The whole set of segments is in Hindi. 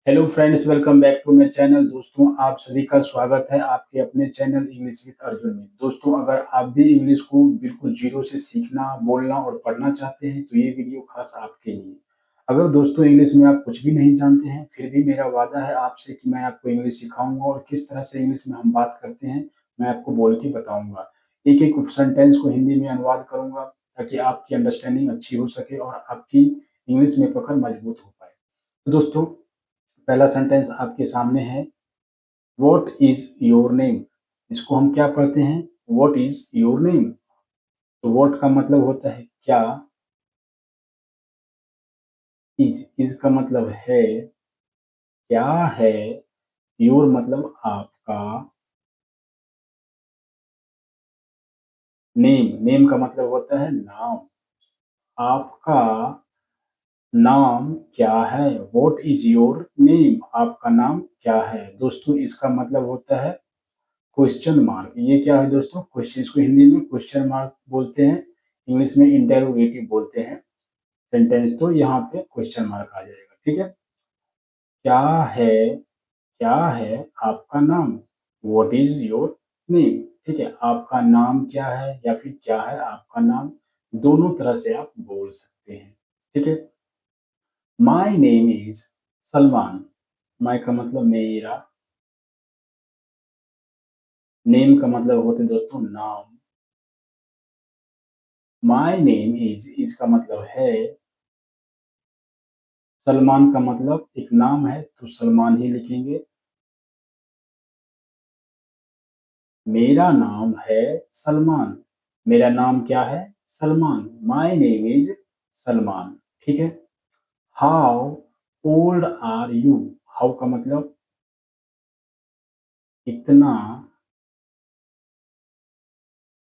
Hello friends, welcome back to my channel. दोस्तों, आप सभी का स्वागत है आपके अपने चैनल इंग्लिश विद अर्जुन में। दोस्तों, अगर आप भी इंग्लिश को बिल्कुल जीरो से सीखना, बोलना और पढ़ना चाहते हैं तो ये वीडियो खास आपके लिए। अगर दोस्तों इंग्लिश में आप कुछ भी नहीं जानते हैं, फिर भी मेरा वादा है आपसे कि मैं आपको इंग्लिश सिखाऊंगा और किस तरह से इंग्लिश में हम बात करते हैं मैं आपको बोल के बताऊंगा। एक एक सेंटेंस को हिंदी में अनुवाद करूंगा ताकि आपकी अंडरस्टैंडिंग अच्छी हो सके और आपकी इंग्लिश में पकड़ मजबूत हो पाए। तो दोस्तों, पहला सेंटेंस आपके सामने है। What is your name? इसको हम क्या पढ़ते हैं? What is your name? तो व्हाट का मतलब होता है क्या। इज का मतलब है, क्या है। योर मतलब आपका। नेम का मतलब होता है नाम। आपका नाम क्या है? What is your name? आपका नाम क्या है? दोस्तों, इसका मतलब होता है क्वेश्चन मार्क। ये क्या है दोस्तों? क्वेश्चन, इसको हिंदी में क्वेश्चन मार्क बोलते हैं, इंग्लिश में इंटेरोगेटिव बोलते हैं। सेंटेंस तो यहाँ पे क्वेश्चन मार्क आ जाएगा। ठीक है। क्या है, क्या है आपका नाम? What is your name? ठीक है, आपका नाम क्या है या फिर क्या है आपका नाम, दोनों तरह से आप बोल सकते हैं। ठीक है। My name is Salman. My का मतलब मेरा। नेम का मतलब होते हैं दोस्तों नाम। माई नेम इज का मतलब है। सलमान का मतलब एक नाम है तो सलमान ही लिखेंगे। मेरा नाम है सलमान। मेरा नाम क्या है? Salman. My name is Salman. ठीक है। How old are you? How का मतलब कितना।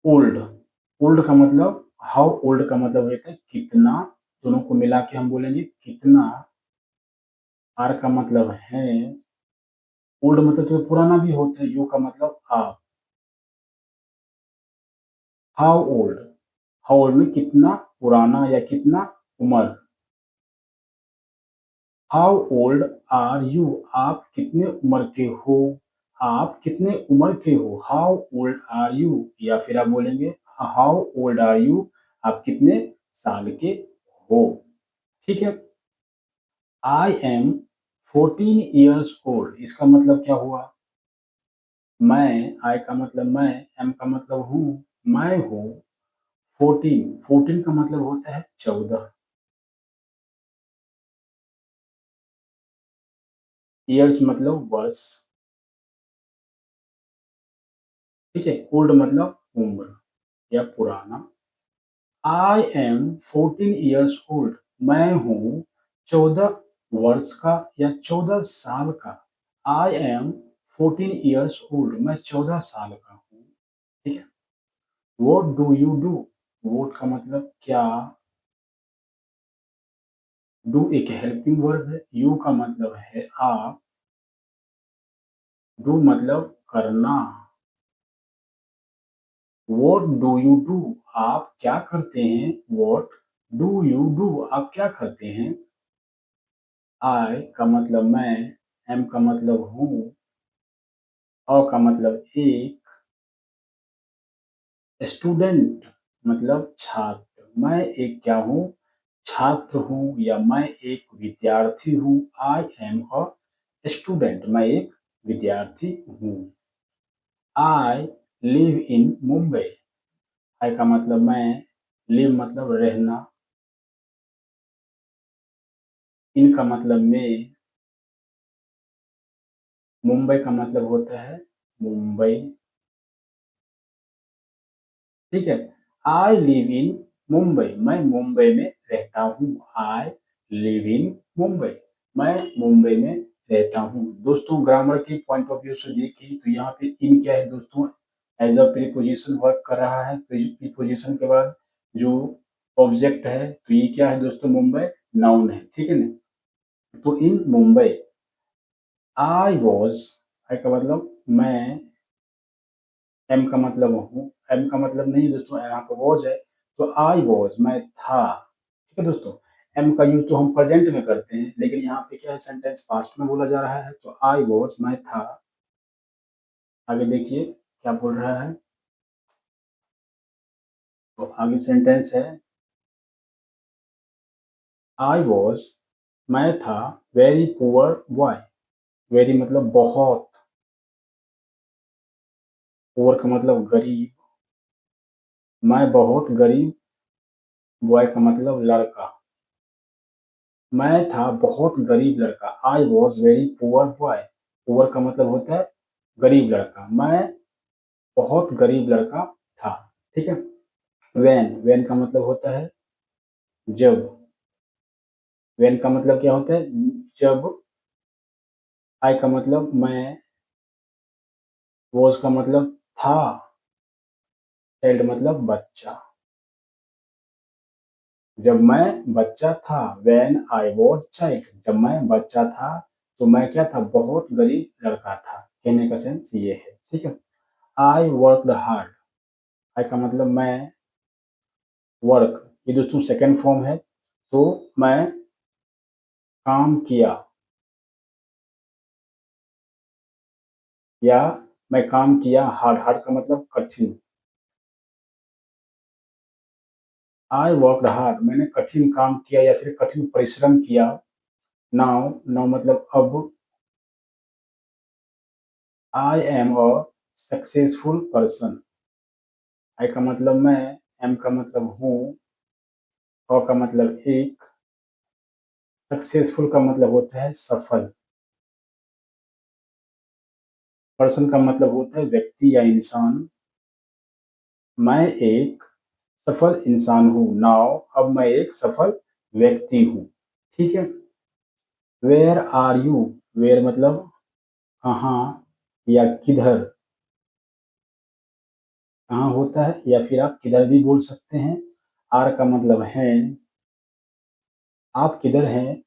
ओल्ड, ओल्ड का मतलब, हाउ ओल्ड का मतलब होता है कितना। दोनों को मिला के हम बोलेंगे कितना। आर का मतलब है। ओल्ड मतलब तो पुराना भी होता है। यू का मतलब आप। हाउ ओल्ड, हाउ ओल्ड में कितना पुराना या कितना उम्र। How old are you? आप कितने उम्र के हो? आप कितने उम्र के हो? How old are you? या फिर आप बोलेंगे हाउ ओल्ड आर यू? आप कितने साल के हो? ठीक है। I M 14 years old. इसका मतलब क्या हुआ? मैं, आई का मतलब मैं, एम का मतलब हूँ, मैं हूँ 14। 14 का मतलब होता है 14। ईयर्स मतलब वर्ष। ठीक है। ओल्ड मतलब उम्र या पुराना। I am 14 years old. मैं हूँ 14 वर्ष का या 14 साल का। I am 14 years old. मैं 14 साल का हूँ। ठीक है। What do you do? What का मतलब क्या। डू एक हेल्पिंग वर्ब है। यू का मतलब है आप। डू मतलब करना। What do you do? आप क्या करते हैं? What do you do? आप क्या करते हैं? आई का मतलब मैं, एम का मतलब हूँ, अ का मतलब एक, स्टूडेंट मतलब छात्र। मैं एक क्या हूँ? छात्र हूँ या मैं एक विद्यार्थी हूँ। आई एम अ स्टूडेंट। मैं एक विद्यार्थी हूँ। I live in Mumbai. आई का मतलब मैं, लिव मतलब रहना, इन का मतलब में, मुंबई का मतलब होता है मुंबई। ठीक है। I live in Mumbai. मैं मुंबई में रहता हूँ। I live in Mumbai. मैं मुंबई में रहता हूँ। दोस्तों, ग्रामर के पॉइंट ऑफ व्यू से देखें तो यहाँ पे इन क्या है दोस्तों? एज अ प्रीपोजिशन वर्क कर रहा है। प्रीपोजिशन के बाद जो ऑब्जेक्ट है तो ये क्या है दोस्तों? मुंबई नाउन है। ठीक है ना। तो इन मुंबई, आई वॉज, आई का मतलब मैं, एम का मतलब हूँ, एम का मतलब नहीं दोस्तों, यहाँ पे वॉज है तो आई वॉज मैं था। ठीक है दोस्तों। एम का यूज तो हम प्रेजेंट में करते हैं, लेकिन यहाँ पे क्या है, सेंटेंस पास्ट में बोला जा रहा है। तो आई वॉज, मैं था। आगे देखिए क्या बोल रहा है। तो आगे सेंटेंस है आई वॉज, मैं था, वेरी पुअर बॉय। वेरी मतलब बहुत, पुअर का मतलब गरीब, मैं बहुत गरीब, बॉय का मतलब लड़का। मैं था बहुत गरीब लड़का। I was very poor boy. Poor का मतलब होता है गरीब लड़का। मैं बहुत गरीब लड़का था। ठीक है। वेन, वेन का मतलब होता है जब। वेन का मतलब क्या होता है, जब। आई का मतलब मैं, वॉज का मतलब था, चाइल्ड मतलब बच्चा। जब मैं बच्चा था, वेन आई वॉज चाइल्ड, जब मैं बच्चा था तो मैं क्या था, बहुत गरीब लड़का था। कहने का सेंस ये है। ठीक है। I worked hard. आई का मतलब मैं, वर्क, ये दोस्तों सेकंड फॉर्म है। तो मैं काम किया, या मैं काम किया हार्ड। हार्ड का मतलब कठिन। आई वर्कड हार्ड, मैंने कठिन काम किया या फिर कठिन परिश्रम किया। नाउ, नाउ मतलब अब। I am a successful person. I का मतलब मैं, एम का मतलब हूँ, और का मतलब एक, सक्सेसफुल का मतलब होता है सफल। पर्सन का मतलब होता है व्यक्ति या इंसान। मैं एक सफल इंसान हूँ। नाउ, अब मैं एक सफल व्यक्ति हूँ। ठीक है। वेयर आर यू, वेयर मतलब कहाँ या किधर, कहाँ होता है, या फिर आप किधर भी बोल सकते हैं। आर का मतलब है, आप किधर हैं।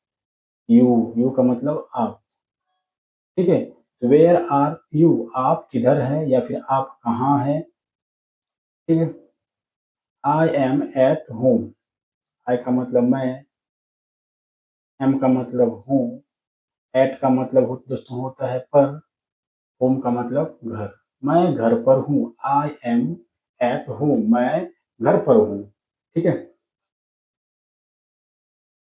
यू, यू का मतलब आप। ठीक है। वेयर आर यू, आप किधर हैं या फिर आप कहाँ हैं। ठीक है। I am at home. I का मतलब मैं, एम का मतलब हूँ, एट का मतलब दोस्तों होता है पर, होम का मतलब घर। मैं घर पर हूँ। आई एम एट होम, मैं घर पर हूँ। ठीक है।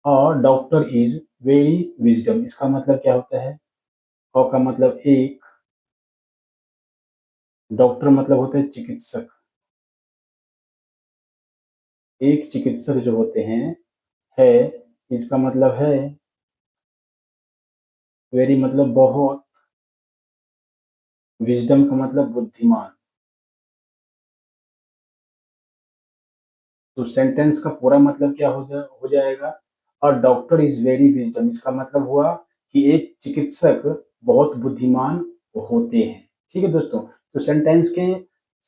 और डॉक्टर इज वेरी विजडम, इसका मतलब क्या होता है। और का मतलब एक, डॉक्टर मतलब होता है चिकित्सक। एक चिकित्सक जो होते हैं, है, इसका मतलब है, वेरी मतलब बहुत, विजडम का मतलब बुद्धिमान। तो सेंटेंस का पूरा मतलब क्या हो जाएगा। और डॉक्टर इज वेरी विजडम, इसका मतलब हुआ कि एक चिकित्सक बहुत बुद्धिमान होते हैं। ठीक है दोस्तों। तो सेंटेंस के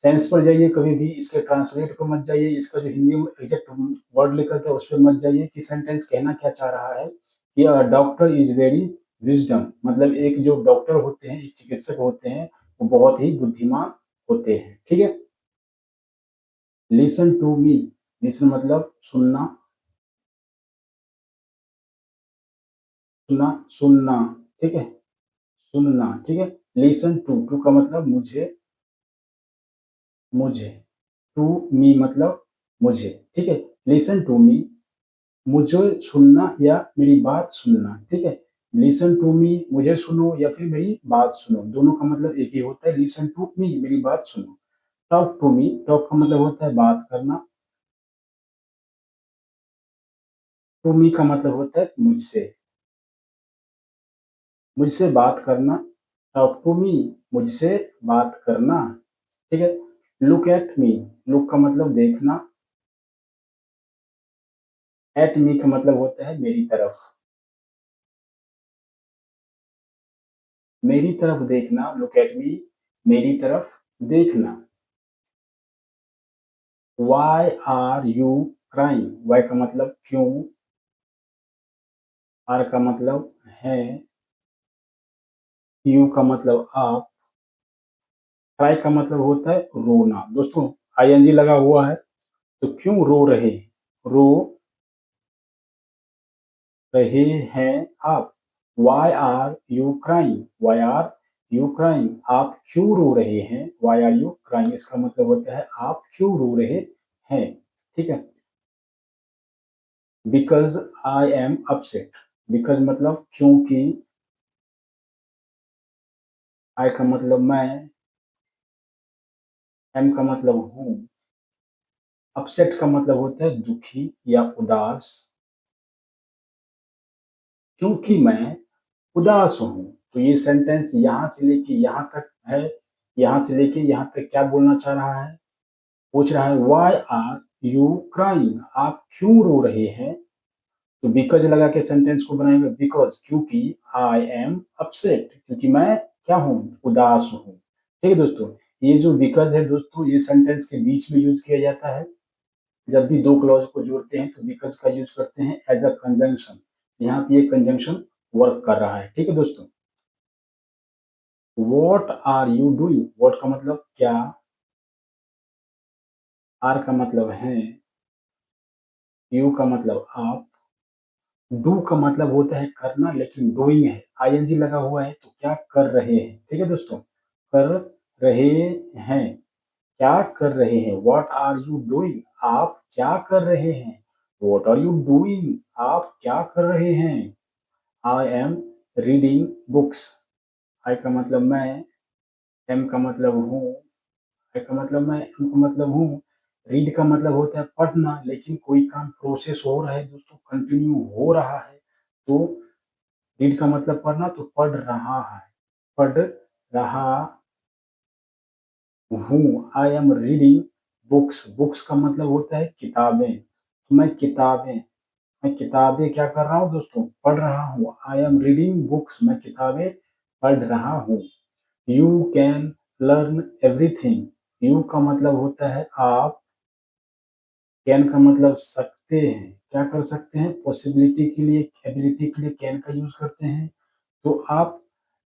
सेंस पर जाइए, कभी भी इसके ट्रांसलेट पर मत जाइए, इसका जो हिंदी में एग्जैक्ट वर्ड लिखा था उस पर मत जाइए कि सेंटेंस कहना क्या चाह रहा है। कि डॉक्टर इज वेरी विजडम मतलब एक जो डॉक्टर होते हैं, एक चिकित्सक होते हैं, वो बहुत ही बुद्धिमान होते हैं। ठीक है। लिसन टू मी, लिसन मतलब सुनना, सुनना, सुनना। ठीक है। सुनना। ठीक है। लिसन टू, टू का मतलब मुझे, मुझे। टू मी मतलब मुझे। ठीक है। लिसन टू मी, मुझे सुनना या मेरी बात सुनना। ठीक है। लिसन टू मी, मुझे सुनो या फिर मेरी बात सुनो, दोनों का मतलब एक ही होता है। लिसन टू मी, मेरी बात सुनो। टॉक टू मी, टॉक का मतलब होता है बात करना। टू मी का मतलब होता है मुझसे, मुझसे बात करना। टॉक टू मी, मुझसे बात करना। ठीक है। लुक एट मी, लुक का मतलब देखना। एट मी का मतलब होता है मेरी तरफ, मेरी तरफ देखना। लुक एट मी, मेरी तरफ देखना। Why are you crying, why का मतलब क्यों, आर का मतलब है, यू का मतलब आप, क्राई का मतलब होता है रोना। दोस्तों आईएनजी लगा हुआ है, तो क्यों रो रहे, रो रहे हैं आप? Why are you crying? Why are you crying? आप क्यों रो रहे हैं? वाई आर यू क्राइंग इसका मतलब होता है आप क्यों रो रहे हैं। ठीक है। Because I am upset. Because मतलब क्योंकि, आई का मतलब मैं, एम का मतलब हूँ, अपसेट का मतलब होता है दुखी या उदास। क्योंकि मैं उदास हूँ। तो ये सेंटेंस यहाँ से लेके यहाँ तक है। यहाँ से लेके यहाँ तक क्या बोलना चाह रहा है? पूछ रहा है वाई आर यू क्राइंग? आप क्यों रो रहे हैं? तो बिकॉज लगा के सेंटेंस को बनाएंगे। बिकॉज क्योंकि आई एम अपसेट, क्योंकि मैं क्या हूँ? उदास हूँ। ठीक है दोस्तों। ये जो बिकॉज है दोस्तों, ये सेंटेंस के बीच में यूज किया जाता है। जब भी दो क्लॉज को जोड़ते हैं तो बिकॉज का यूज करते हैं एज अ कंजंक्शन। यहाँ पे ये कंजंक्शन वर्क कर रहा है। ठीक है दोस्तों। What are you doing? What का मतलब क्या, आर का मतलब है, यू का मतलब आप, डू का मतलब होता है करना, लेकिन डूइंग है, आईएनजी लगा हुआ है तो क्या कर रहे हैं। ठीक है दोस्तों। कर रहे हैं, क्या कर रहे हैं? What are you doing? आप क्या कर रहे हैं? What are you doing? आप क्या कर रहे हैं? I am reading books. I का मतलब मैं, एम का मतलब हूँ, आई का मतलब मैं, एम का मतलब हूँ। रीड का मतलब होता है पढ़ना, लेकिन कोई काम प्रोसेस हो रहा है दोस्तों, कंटिन्यू हो रहा है। तो रीड का मतलब पढ़ना, तो पढ़ रहा है, पढ़ रहा हूँ। आई एम रीडिंग बुक्स। बुक्स का मतलब होता है किताबें। तो मैं किताबें क्या कर रहा हूँ दोस्तों? पढ़ रहा हूँ। आई एम रीडिंग बुक्स। मैं किताबें पढ़ रहा हूँ। You can learn everything. You का मतलब होता है आप, कैन का मतलब सकते हैं, क्या कर सकते हैं? पॉसिबिलिटी के लिए, एबिलिटी के लिए कैन का यूज करते हैं। तो आप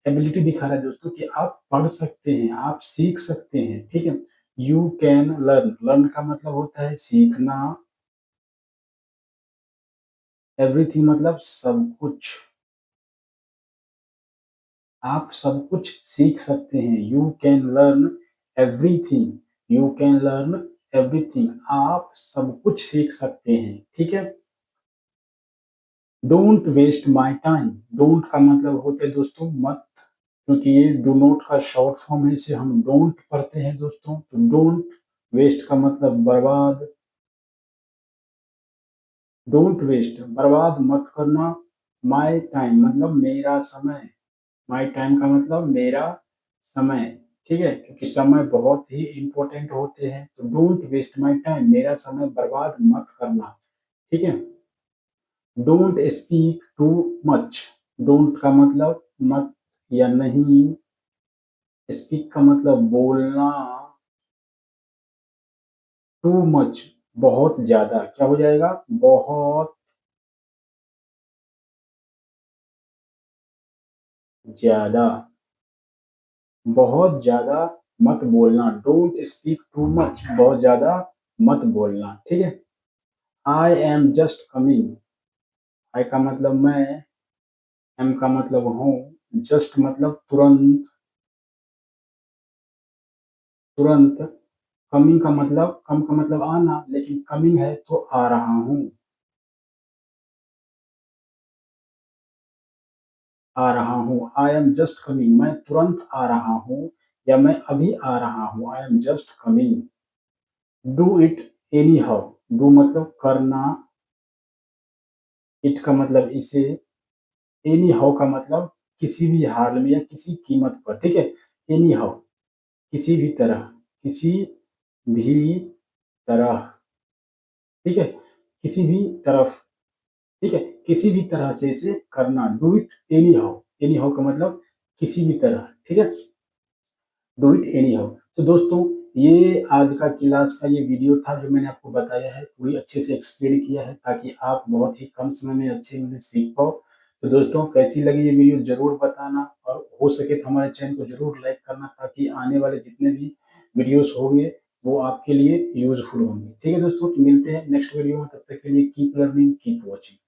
एबिलिटी दिखा रहा है दोस्तों कि आप पढ़ सकते हैं, आप सीख सकते हैं। ठीक है। You can learn. लर्न का मतलब होता है सीखना। एवरीथिंग मतलब सब कुछ, आप सब कुछ सीख सकते हैं। You can learn everything. You can learn everything. आप सब कुछ सीख सकते हैं। ठीक है। Don't waste my time. Don't का मतलब होता है दोस्तों मत, क्योंकि ये डू नॉट का शॉर्ट फॉर्म है, इसे हम डोंट पढ़ते हैं दोस्तों। तो डोंट वेस्ट का मतलब बर्बाद। डोंट वेस्ट बर्बाद मत करना। माई टाइम मतलब मेरा समय। माई टाइम का मतलब मेरा समय। ठीक है। क्योंकि समय बहुत ही इंपॉर्टेंट होते हैं। तो डोंट वेस्ट माई टाइम, मेरा समय बर्बाद मत करना। ठीक है। Don't speak too much. Don't का मतलब मत या नहीं। स्पीक का मतलब बोलना। टू मच बहुत ज्यादा, क्या हो जाएगा? बहुत ज्यादा। बहुत ज्यादा मत बोलना। डोंट स्पीक टू मच, बहुत ज्यादा मत बोलना। ठीक है। I am just coming. I का मतलब मैं, एम का मतलब हूँ, जस्ट मतलब तुरंत, तुरंत। कमिंग का मतलब, कम का मतलब आना, लेकिन कमिंग है तो आ रहा हूँ, आ रहा हूँ। आई एम जस्ट कमिंग, मैं तुरंत आ रहा हूँ, या मैं अभी आ रहा हूँ। आई am just coming. Do it any how. Do मतलब करना, इट का मतलब इसे, एनी हाउ का मतलब किसी भी हाल में या किसी कीमत पर। ठीक है। एनी हाउ किसी भी तरह, किसी भी तरह। ठीक है। किसी भी तरफ। ठीक है। किसी भी तरह से इसे करना। Do it any how. Any how का मतलब किसी भी तरह। ठीक है। Do it any how. तो दोस्तों, ये आज का क्लास का ये वीडियो था जो मैंने आपको बताया है, पूरी अच्छे से एक्सप्लेन किया है ताकि आप बहुत ही कम समय में अच्छे इंग्लिश सीख पाओ। तो दोस्तों, कैसी लगी ये वीडियो जरूर बताना, और हो सके तो हमारे चैनल को जरूर लाइक करना, ताकि आने वाले जितने भी वीडियोस होंगे वो आपके लिए यूजफुल होंगे। ठीक है दोस्तों, तो मिलते हैं नेक्स्ट वीडियो में। तब तक के लिए कीप लर्निंग, कीप वॉचिंग।